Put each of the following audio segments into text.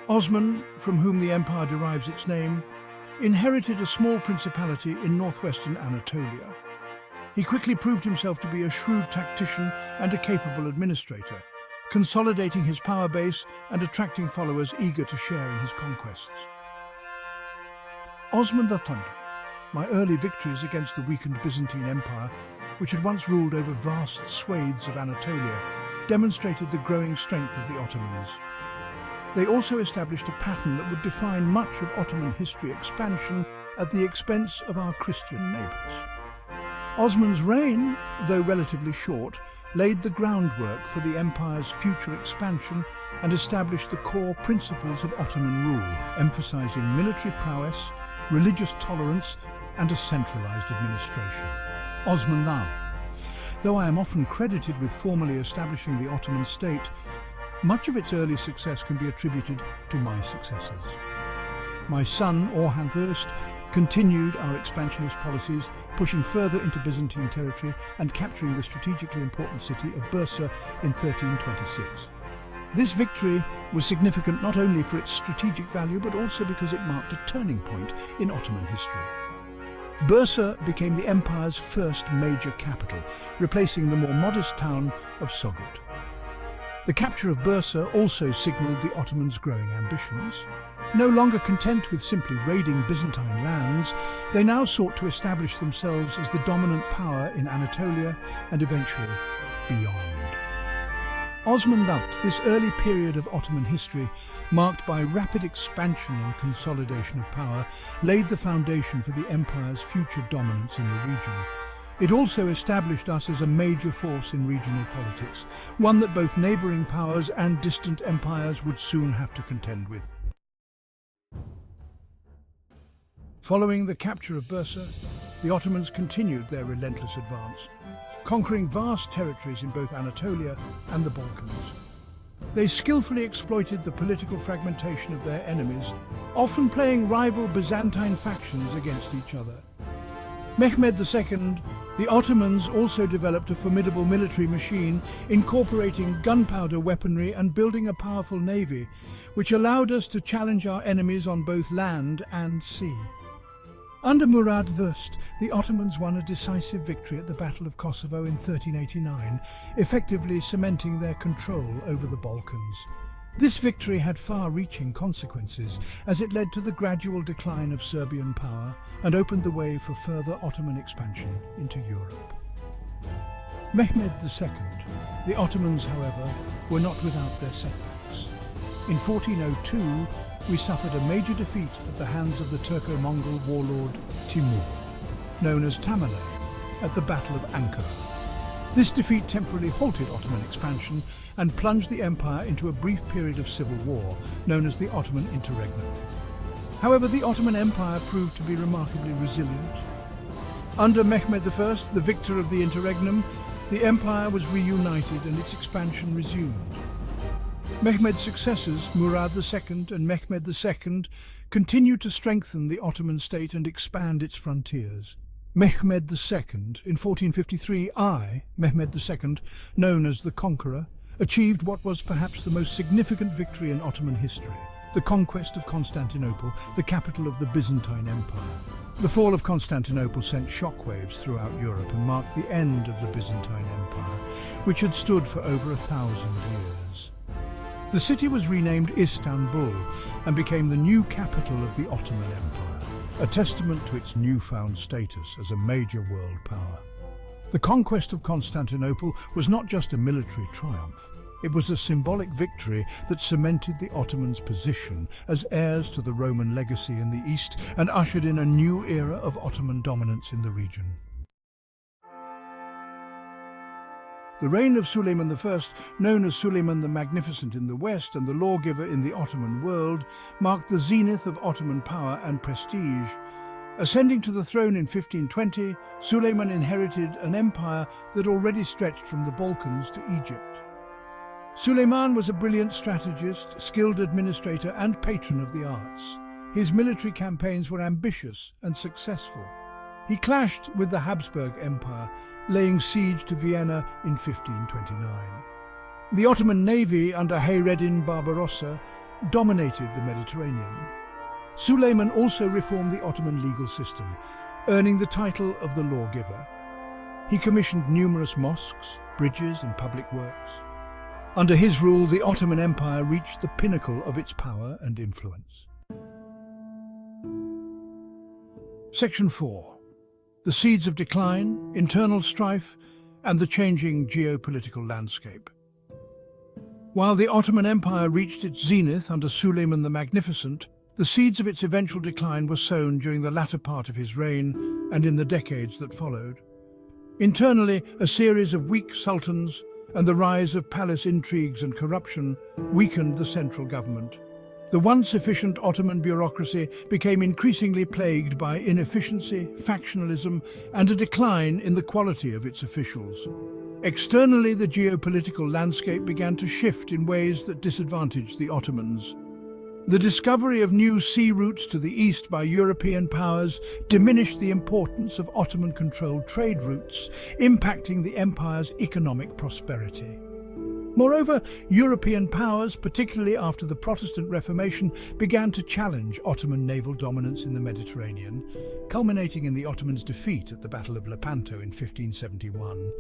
Osman, from whom the empire derives its name, inherited a small principality in northwestern Anatolia. He quickly proved himself to be a shrewd tactician and a capable administrator, consolidating his power base and attracting followers eager to share in his conquests. Osman II, my early victories against the weakened Byzantine Empire, which had once ruled over vast swathes of Anatolia, demonstrated the growing strength of the Ottomans. They also established a pattern that would define much of Ottoman history expansion at the expense of our Christian neighbours. Osman's reign, though relatively short, laid the groundwork for the empire's future expansion and established the core principles of Ottoman rule, emphasising military prowess, religious tolerance and a centralised administration. Osman II. Though I am often credited with formally establishing the Ottoman state, much of its early success can be attributed to my successors. My son, Orhan I, continued our expansionist policies, pushing further into Byzantine territory and capturing the strategically important city of Bursa in 1326. This victory was significant not only for its strategic value but also because it marked a turning point in Ottoman history. Bursa became the empire's first major capital, replacing the more modest town of Sogod. The capture of Bursa also signalled the Ottomans' growing ambitions. No longer content with simply raiding Byzantine lands, they now sought to establish themselves as the dominant power in Anatolia and eventually beyond. Osman II, this early period of Ottoman history, marked by rapid expansion and consolidation of power, laid the foundation for the empire's future dominance in the region. It also established us as a major force in regional politics, one that both neighbouring powers and distant empires would soon have to contend with. Following the capture of Bursa, the Ottomans continued their relentless advance, conquering vast territories in both Anatolia and the Balkans. They skillfully exploited the political fragmentation of their enemies, often playing rival Byzantine factions against each other. Mehmed II, the Ottomans also developed a formidable military machine, incorporating gunpowder weaponry and building a powerful navy, which allowed us to challenge our enemies on both land and sea. Under Murad I, the Ottomans won a decisive victory at the Battle of Kosovo in 1389, effectively cementing their control over the Balkans. This victory had far-reaching consequences, as it led to the gradual decline of Serbian power and opened the way for further Ottoman expansion into Europe. Mehmed II. The Ottomans, however, were not without their setbacks. In 1402, we suffered a major defeat at the hands of the Turco-Mongol warlord Timur, known as Tamerlane, at the Battle of Ankara. This defeat temporarily halted Ottoman expansion and plunged the empire into a brief period of civil war, known as the Ottoman Interregnum. However, the Ottoman Empire proved to be remarkably resilient. Under Mehmed I, the victor of the Interregnum, the empire was reunited and its expansion resumed. Mehmed's successors, Murad II and Mehmed II, continued to strengthen the Ottoman state and expand its frontiers. Mehmed II, in 1453, Mehmed II, known as the Conqueror, achieved what was perhaps the most significant victory in Ottoman history, the conquest of Constantinople, the capital of the Byzantine Empire. The fall of Constantinople sent shockwaves throughout Europe and marked the end of the Byzantine Empire, which had stood for over 1,000 years. The city was renamed Istanbul and became the new capital of the Ottoman Empire, a testament to its newfound status as a major world power. The conquest of Constantinople was not just a military triumph. It was a symbolic victory that cemented the Ottomans' position as heirs to the Roman legacy in the East and ushered in a new era of Ottoman dominance in the region. The reign of Suleiman I, known as Suleiman the Magnificent in the West and the lawgiver in the Ottoman world, marked the zenith of Ottoman power and prestige. Ascending to the throne in 1520, Suleiman inherited an empire that already stretched from the Balkans to Egypt. Suleiman was a brilliant strategist, skilled administrator and patron of the arts. His military campaigns were ambitious and successful. He clashed with the Habsburg Empire, laying siege to Vienna in 1529. The Ottoman navy under Hayreddin Barbarossa dominated the Mediterranean. Suleiman also reformed the Ottoman legal system, earning the title of the lawgiver. He commissioned numerous mosques, bridges and public works. Under his rule, the Ottoman Empire reached the pinnacle of its power and influence. Section 4. The seeds of decline, internal strife, and the changing geopolitical landscape. While the Ottoman Empire reached its zenith under Suleiman the Magnificent, the seeds of its eventual decline were sown during the latter part of his reign and in the decades that followed. Internally, a series of weak sultans and the rise of palace intrigues and corruption weakened the central government. The once efficient Ottoman bureaucracy became increasingly plagued by inefficiency, factionalism, and a decline in the quality of its officials. Externally, the geopolitical landscape began to shift in ways that disadvantaged the Ottomans. The discovery of new sea routes to the east by European powers diminished the importance of Ottoman-controlled trade routes, impacting the empire's economic prosperity. Moreover, European powers, particularly after the Protestant Reformation, began to challenge Ottoman naval dominance in the Mediterranean, culminating in the Ottomans' defeat at the Battle of Lepanto in 1571.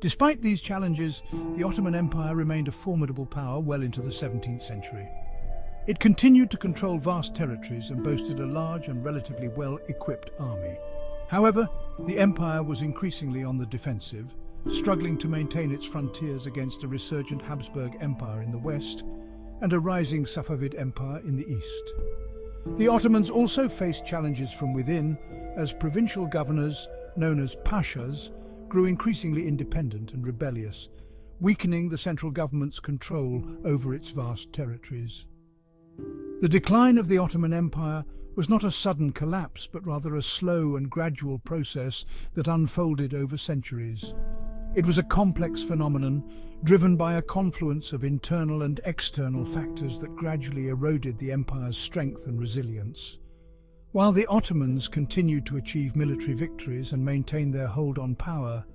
Despite these challenges, the Ottoman Empire remained a formidable power well into the 17th century. It continued to control vast territories and boasted a large and relatively well-equipped army. However, the empire was increasingly on the defensive, struggling to maintain its frontiers against a resurgent Habsburg Empire in the west and a rising Safavid Empire in the east. The Ottomans also faced challenges from within, as provincial governors, known as pashas, grew increasingly independent and rebellious, weakening the central government's control over its vast territories. The decline of the Ottoman Empire was not a sudden collapse, but rather a slow and gradual process that unfolded over centuries. It was a complex phenomenon, driven by a confluence of internal and external factors that gradually eroded the empire's strength and resilience. While the Ottomans continued to achieve military victories and maintain their hold on power,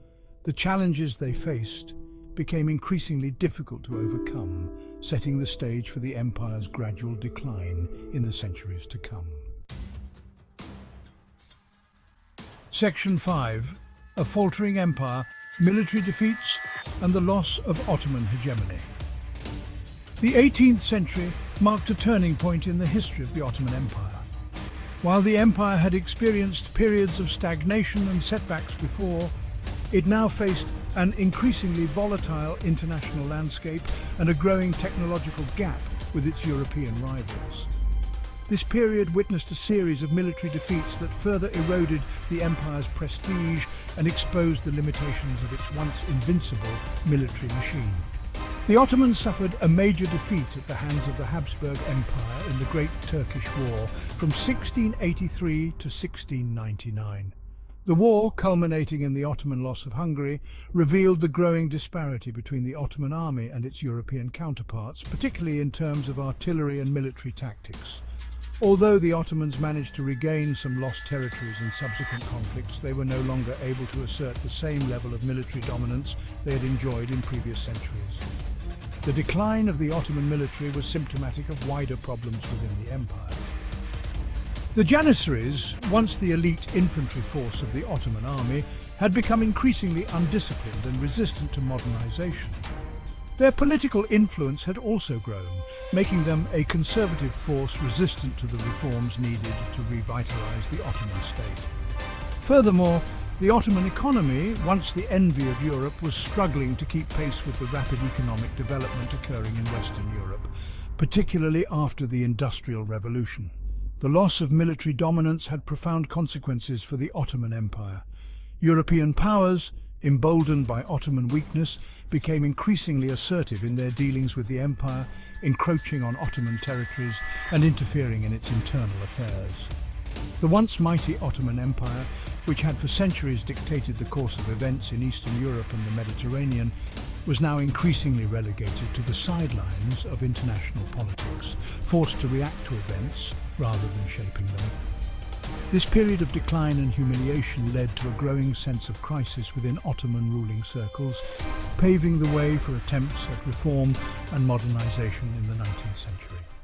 the challenges they faced became increasingly difficult to overcome, setting the stage for the empire's gradual decline in the centuries to come. Section 5. A faltering empire, military defeats, and the loss of Ottoman hegemony. The 18th century marked a turning point in the history of the Ottoman Empire. While the empire had experienced periods of stagnation and setbacks before, it now faced an increasingly volatile international landscape and a growing technological gap with its European rivals. This period witnessed a series of military defeats that further eroded the empire's prestige and exposed the limitations of its once invincible military machine. The Ottomans suffered a major defeat at the hands of the Habsburg Empire in the Great Turkish War from 1683 to 1699. The war, culminating in the Ottoman loss of Hungary, revealed the growing disparity between the Ottoman army and its European counterparts, particularly in terms of artillery and military tactics. Although the Ottomans managed to regain some lost territories in subsequent conflicts, they were no longer able to assert the same level of military dominance they had enjoyed in previous centuries. The decline of the Ottoman military was symptomatic of wider problems within the empire. The Janissaries, once the elite infantry force of the Ottoman army, had become increasingly undisciplined and resistant to modernization. Their political influence had also grown, making them a conservative force resistant to the reforms needed to revitalize the Ottoman state. Furthermore, the Ottoman economy, once the envy of Europe, was struggling to keep pace with the rapid economic development occurring in Western Europe, particularly after the Industrial Revolution. The loss of military dominance had profound consequences for the Ottoman Empire. European powers, emboldened by Ottoman weakness, became increasingly assertive in their dealings with the empire, encroaching on Ottoman territories and interfering in its internal affairs. The once mighty Ottoman Empire, which had for centuries dictated the course of events in Eastern Europe and the Mediterranean, was now increasingly relegated to the sidelines of international politics, forced to react to events rather than shaping them. This period of decline and humiliation led to a growing sense of crisis within Ottoman ruling circles, paving the way for attempts at reform and modernization in the 19th century.